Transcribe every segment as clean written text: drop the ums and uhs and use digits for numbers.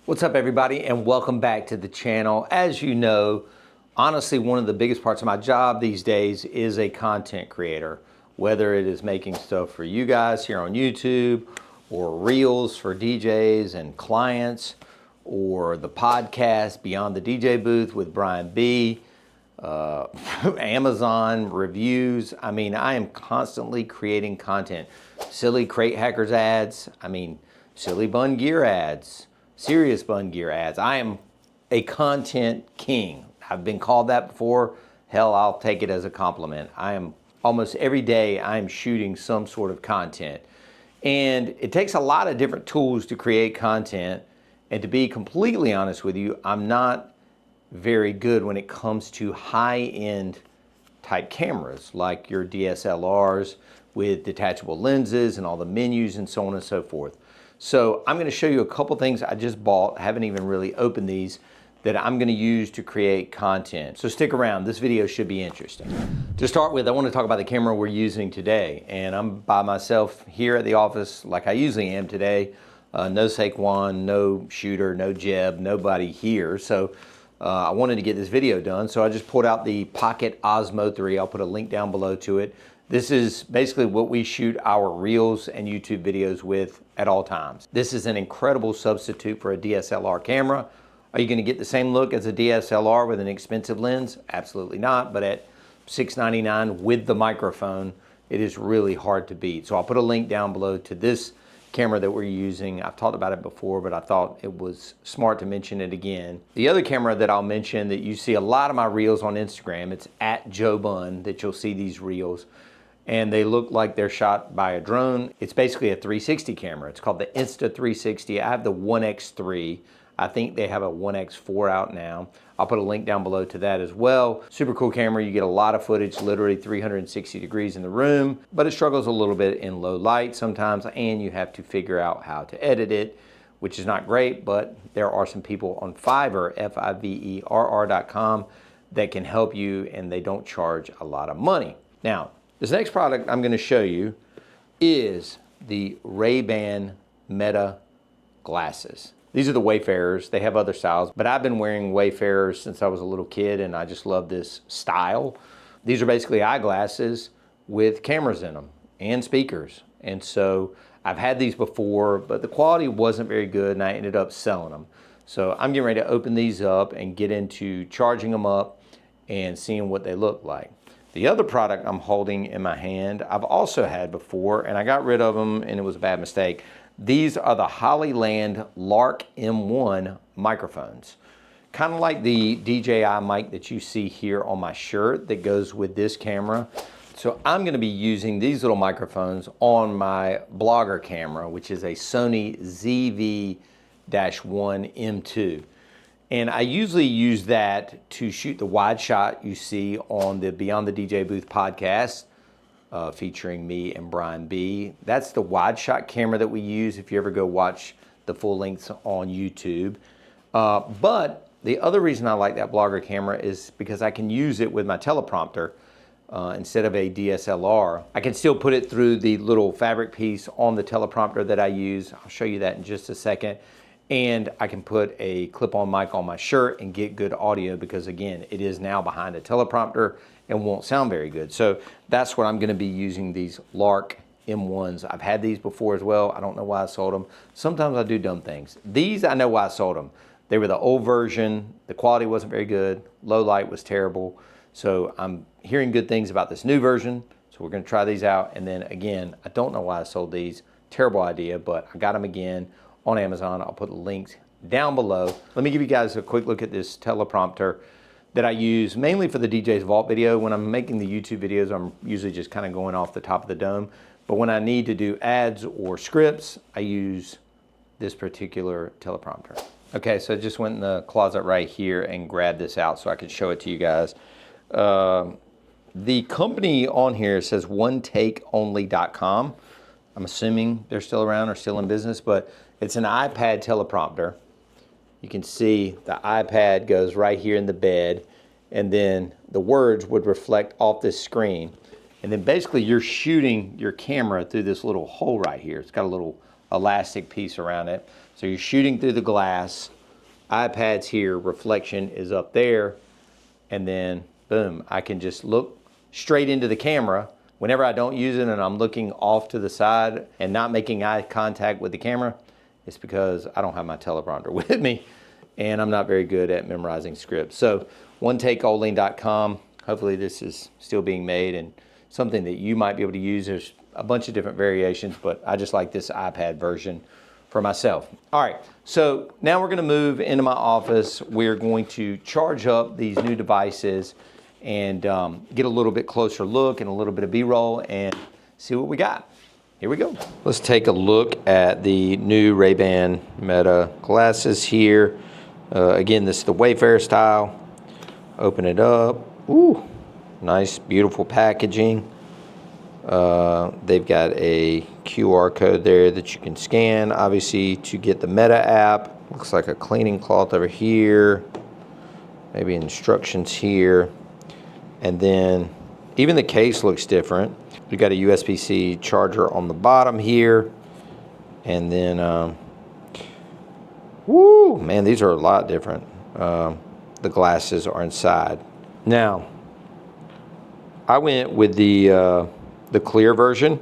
What's up, everybody, and welcome back to the channel. As you know, honestly, one of the biggest parts of my job these days is a content creator, whether it is making stuff for you guys here on YouTube or reels for DJs and clients, or the podcast Beyond the DJ Booth with Brian B, Amazon reviews. I mean, I am constantly creating content. Silly crate hackers ads, silly Bunn Gear ads, serious Bunn Gear ads. I am a content king. I've been called that before. Hell, I'll take it as a compliment. I am almost every day I'm shooting some sort of content. And it takes a lot of different tools to create content. And to be completely honest with you, I'm not very good when it comes to high-end type cameras like your DSLRs with detachable lenses and all the menus and so on and so forth. So I'm going to show you a couple things I just bought, haven't even really opened these, that I'm going to use to create content. So stick around, this video should be interesting. To start with, I want to talk about the camera we're using today. And I'm by myself here at the office like I usually am today. No Saquon, no shooter, no Jeb, nobody here. So I wanted to get this video done. So I just pulled out the Pocket Osmo 3. I'll put a link down below to it. This is basically what we shoot our reels and YouTube videos with at all times. This is an incredible substitute for a DSLR camera. Are you going to get the same look as a DSLR with an expensive lens? Absolutely not, but at $6.99 with the microphone, it is really hard to beat. So I'll put a link down below to this camera that we're using. I've talked about it before, but I thought it was smart to mention it again. The other camera that I'll mention that you see a lot of my reels on Instagram, it's at Joe Bunn that you'll see these reels. And they look like they're shot by a drone. It's basically a 360 camera. It's called the Insta360. I have the 1X3. I think they have a 1X4 out now. I'll put a link down below to that as well. Super cool camera. You get a lot of footage, literally 360 degrees in the room, but it struggles a little bit in low light sometimes, and you have to figure out how to edit it, which is not great, but there are some people on Fiverr, Fiverr.com, that can help you, and they don't charge a lot of money. Now, this next product I'm going to show you is the Ray-Ban Meta glasses. These are the Wayfarers. They have other styles, but I've been wearing Wayfarers since I was a little kid, and I just love this style. These are basically eyeglasses with cameras in them and speakers. And so I've had these before, but the quality wasn't very good, and I ended up selling them. So I'm getting ready to open these up and get into charging them up and seeing what they look like. The other product I'm holding in my hand, I've also had before, and I got rid of them, and it was a bad mistake. These are the Hollyland Lark M1 microphones. Kind of like the DJI mic that you see here on my shirt that goes with this camera. So I'm going to be using these little microphones on my blogger camera, which is a Sony ZV-1 M2. And I usually use that to shoot the wide shot you see on the Beyond the DJ Booth podcast, featuring me and Brian B. That's the wide shot camera that we use if you ever go watch the full lengths on YouTube. But the other reason I like that blogger camera is because I can use it with my teleprompter instead of a DSLR. I can still put it through the little fabric piece on the teleprompter that I use. I'll show you that in just a second. And I can put a clip-on mic on my shirt and get good audio because, again, it is now behind a teleprompter and won't sound very good. So that's what I'm going to be using, these Lark M1s. I've had these before as well. I don't know why I sold them. Sometimes I do dumb things. These, I know why I sold them. They were the old version. The quality wasn't very good. Low light was terrible. So I'm hearing good things about this new version. So we're going to try these out. And then, again, I don't know why I sold these. Terrible idea, but I got them again on Amazon. I'll put the links down below. Let me give you guys a quick look at this teleprompter that I use mainly for the DJ's Vault video. When I'm making the YouTube videos, I'm usually just kind of going off the top of the dome. But when I need to do ads or scripts, I use this particular teleprompter. Okay, so I just went in the closet right here and grabbed this out so I can show it to you guys. The company on here says onetakeonly.com. I'm assuming they're still around or still in business, but it's an iPad teleprompter. You can see the iPad goes right here in the bed, and then the words would reflect off this screen. And then basically you're shooting your camera through this little hole right here. It's got a little elastic piece around it. So you're shooting through the glass iPads here, reflection is up there, and then boom, I can just look straight into the camera. Whenever I don't use it and I'm looking off to the side and not making eye contact with the camera, it's because I don't have my teleprompter with me and I'm not very good at memorizing scripts. So onetakeolding.com, hopefully this is still being made and something that you might be able to use. There's a bunch of different variations, but I just like this iPad version for myself. All right, so now we're gonna move into my office. We're going to charge up these new devices and get a little bit closer look and a little bit of B-roll and see what we got. Here we go. Let's take a look at the new Ray-Ban Meta glasses here. Again, this is the Wayfarer style. Open it up. Ooh, nice, beautiful packaging. They've got a QR code there that you can scan, obviously, to get the Meta app. Looks like a cleaning cloth over here. Maybe instructions here. And then even the case looks different. We've got a USB-C charger on the bottom here. And then, woo, man, these are a lot different. The glasses are inside. Now, I went with the clear version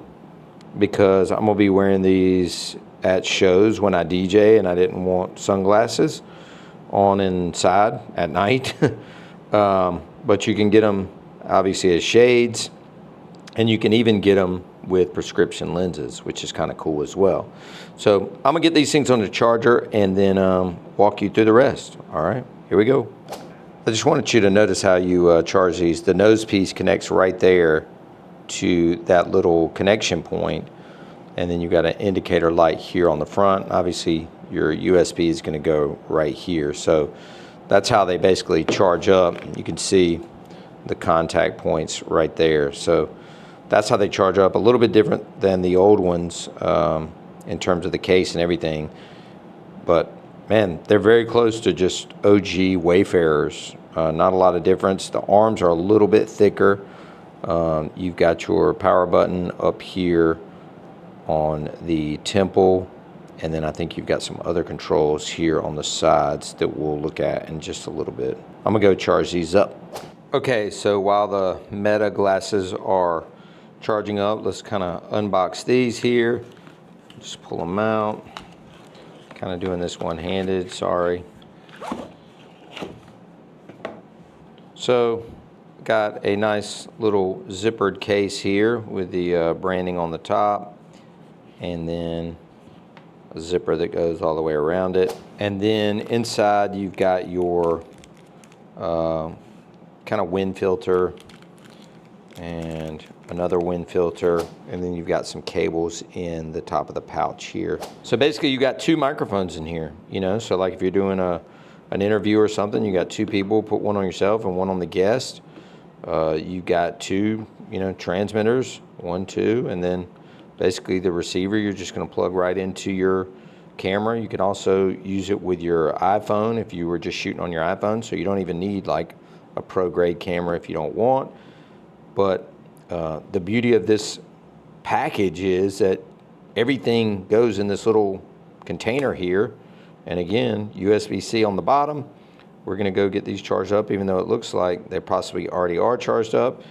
because I'm gonna be wearing these at shows when I DJ and I didn't want sunglasses on inside at night. But you can get them obviously as shades, and you can even get them with prescription lenses, which is kind of cool as well. So I'm gonna get these things on the charger and then walk you through the rest. All right, here we go. I just wanted you to notice how you charge these. The nose piece connects right there to that little connection point, and then you've got an indicator light here on the front. Obviously your USB is going to go right here, so that's how they basically charge up. You can see the contact points right there, so that's how they charge up. A little bit different than the old ones in terms of the case and everything, but man, they're very close to just OG Wayfarers. Not a lot of difference. The arms are a little bit thicker. You've got your power button up here on the temple, and then I think you've got some other controls here on the sides that we'll look at in just a little bit. I'm gonna go charge these up. Okay, so while the Meta glasses are charging up, let's kind of unbox these here. Just pull them out. Kind of doing this one-handed, sorry. So, got a nice little zippered case here with the branding on the top, and then a zipper that goes all the way around it. And then inside you've got your kind of wind filter and another wind filter, and then you've got some cables in the top of the pouch here. So basically you got two microphones in here, you know, so like if you're doing an interview or something, you got two people, put one on yourself and one on the guest. You got two, you know, transmitters, 1, 2, and then basically the receiver you're just going to plug right into your camera. You can also use it with your iPhone if you were just shooting on your iPhone, so you don't even need like a pro grade camera if you don't want. But the beauty of this package is that everything goes in this little container here, and again, USB-C on the bottom. We're going to go get these charged up, even though it looks like they possibly already are charged up.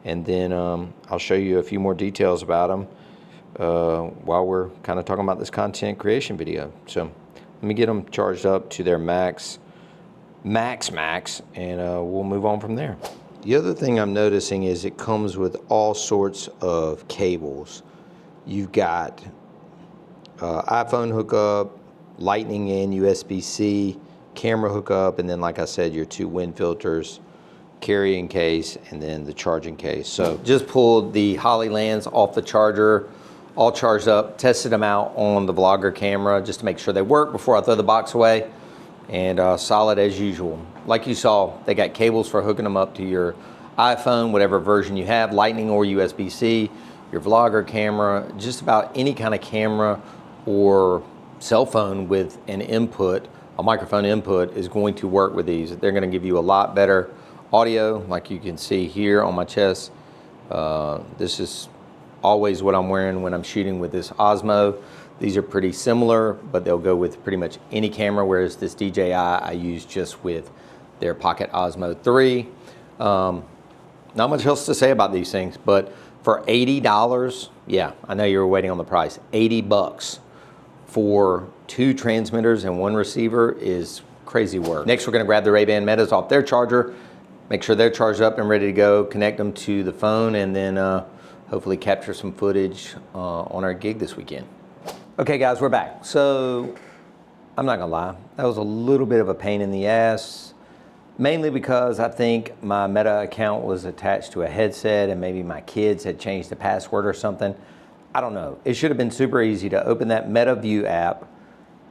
And then I'll show you a few more details about them while we're kind of talking about this content creation video. So let me get them charged up to their max, and we'll move on from there. The other thing I'm noticing is it comes with all sorts of cables. You've got iPhone hookup, Lightning in, USB-C, camera hookup, and then like I said, your two wind filters, carrying case, and then the charging case. So just pulled the Hollylands off the charger, all charged up, tested them out on the vlogger camera just to make sure they work before I throw the box away, and solid as usual. Like you saw, they got cables for hooking them up to your iPhone, whatever version you have, Lightning or USB-C, your vlogger camera, just about any kind of camera or cell phone with an input, a microphone input, is going to work with these. They're going to give you a lot better audio, like you can see here on my chest. This is always what I'm wearing when I'm shooting with this Osmo. These are pretty similar, but they'll go with pretty much any camera, whereas this DJI I use just with their Pocket Osmo 3. Not much else to say about these things, but for $80, yeah, I know you were waiting on the price, 80 bucks for 2 transmitters and 1 receiver is crazy work. Next, we're gonna grab the Ray-Ban Metas off their charger, make sure they're charged up and ready to go, connect them to the phone, and then hopefully capture some footage on our gig this weekend. Okay guys, we're back. So, I'm not gonna lie, that was a little bit of a pain in the ass, mainly because I think my Meta account was attached to a headset and maybe my kids had changed the password or something. I don't know. It should have been super easy to open that Meta View app,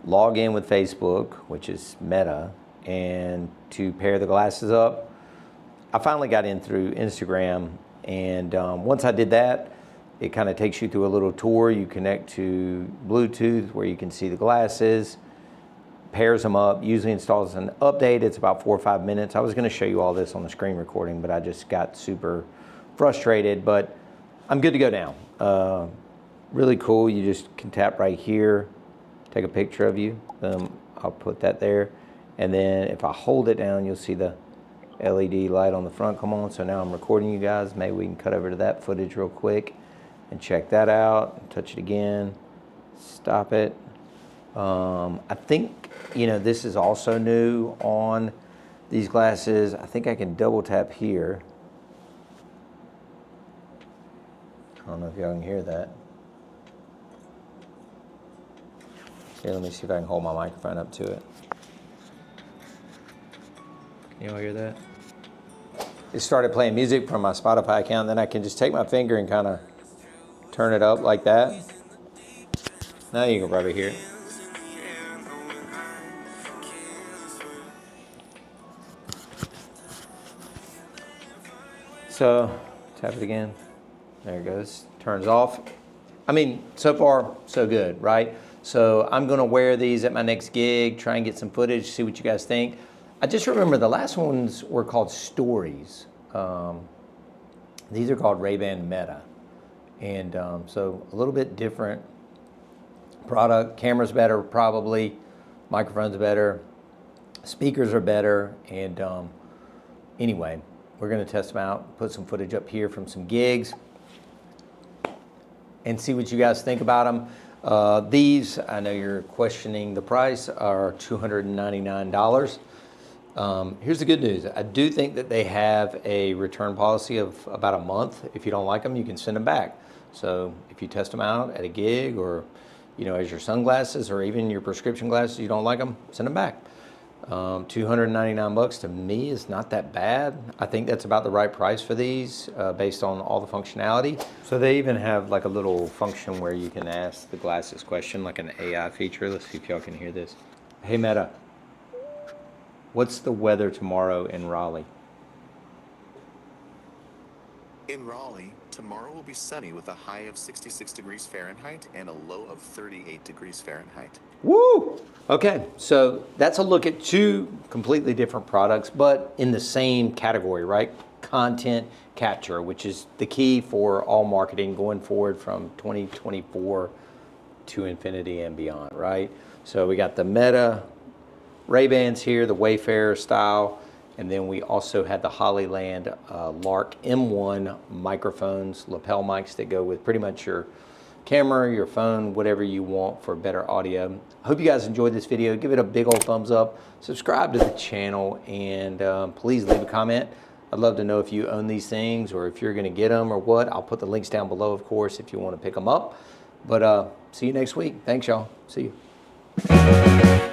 log in with Facebook, which is Meta, and to pair the glasses up. I finally got in through Instagram, and once I did that, it kind of takes you through a little tour. You connect to Bluetooth where you can see the glasses, pairs them up, usually installs an update. It's about 4 or 5 minutes. I was going to show you all this on the screen recording, but I just got super frustrated, but I'm good to go now. Really cool. You just can tap right here, take a picture of you. I'll put that there. And then if I hold it down, you'll see the LED light on the front come on. So now I'm recording you guys. Maybe we can cut over to that footage real quick and check that out. Touch it again, stop it. I think, you know, this is also new on these glasses. I think I can double tap here. I don't know if y'all can hear that. Here, let me see if I can hold my microphone up to it. Can y'all hear that? It started playing music from my Spotify account, then I can just take my finger and kind of turn it up like that. Now you can probably hear it. So, tap it again. There it goes. Turns off. I mean, so far, so good, right? So I'm gonna wear these at my next gig, try and get some footage, see what you guys think. I just remember the last ones were called Stories. These are called Ray-Ban Meta. And so a little bit different product. Camera's better, probably. Microphone's better. Speakers are better. And anyway, we're gonna test them out, put some footage up here from some gigs, and see what you guys think about them. These, I know you're questioning the price, are $299. Here's the good news. I do think that they have a return policy of about a month. If you don't like them, you can send them back. So if you test them out at a gig, or you know, as your sunglasses or even your prescription glasses, you don't like them, send them back. 299 bucks to me is not that bad. I think that's about the right price for these based on all the functionality. So they even have like a little function where you can ask the glasses question, like an AI feature. Let's see if y'all can hear this. Hey Meta, what's the weather tomorrow in Raleigh? In Raleigh, tomorrow will be sunny with a high of 66 degrees Fahrenheit and a low of 38 degrees Fahrenheit. Woo! Okay, so that's a look at 2 completely different products, but in the same category, right? Content capture, which is the key for all marketing going forward from 2024 to infinity and beyond, right? So we got the Meta Ray-Bans here, the Wayfarer style, and then we also had the Hollyland Lark M1 microphones, lapel mics that go with pretty much your camera, your phone, whatever you want for better audio. I hope you guys enjoyed this video. Give it a big old thumbs up, subscribe to the channel, and please leave a comment. I'd love to know if you own these things or if you're gonna get them or what. I'll put the links down below, of course, if you wanna pick them up. But see you next week. Thanks, y'all. See you.